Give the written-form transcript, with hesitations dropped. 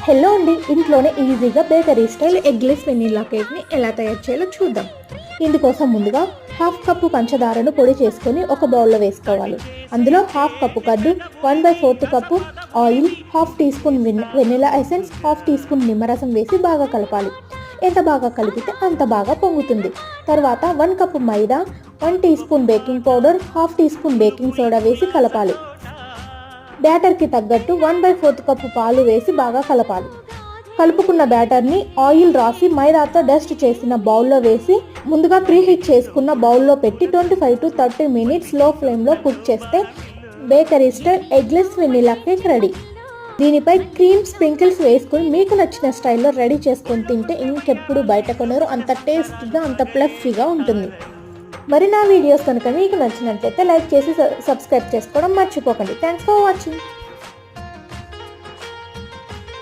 Hello అండి, ఇంట్లోనే ఈజీగా బేకరీ స్టైల్ ఎగ్లెస్ వెనిల్లా కేక్ని ఎలా తయారు చేయాలో చూద్దాం. ఇందుకోసం ముందుగా హాఫ్ కప్పు పంచదారను పొడి చేసుకొని ఒక బౌల్లో వేసుకోవాలి. అందులో half cup curd, 1/4 cup oil, half teaspoon vanilla essence, half teaspoon నిమ్మరసం వేసి బాగా కలపాలి. ఎంత బాగా కలిపితే అంత బాగా పొంగుతుంది. తర్వాత 1 cup maida, 1 teaspoon baking powder, half teaspoon baking soda వేసి కలపాలి. బ్యాటర్కి తగ్గట్టు 1/4 కప్పు పాలు వేసి బాగా కలపాలి. కలుపుకున్న బ్యాటర్ని ఆయిల్ రాసి మైదాతో డస్ట్ చేసిన బౌల్లో వేసి ముందుగా ప్రీహీట్ చేసుకున్న బౌల్లో పెట్టి 25 to 30 minutes లో ఫ్లేమ్లో కుక్ చేస్తే bakery style eggless vanilla cake ready. దీనిపై క్రీమ్ స్ప్రింకిల్స్ వేసుకుని మీకు నచ్చిన స్టైల్లో రెడీ చేసుకొని తింటే ఇంకెప్పుడు బయట కొనరు, అంత టేస్టీగా అంత ఫ్లఫీగా ఉంటుంది. మరి నా వీడియోస్ కనుక మీకు నచ్చినట్లయితే లైక్ చేసి సబ్స్క్రైబ్ చేసుకోవడం మర్చిపోకండి. Thanks for watching.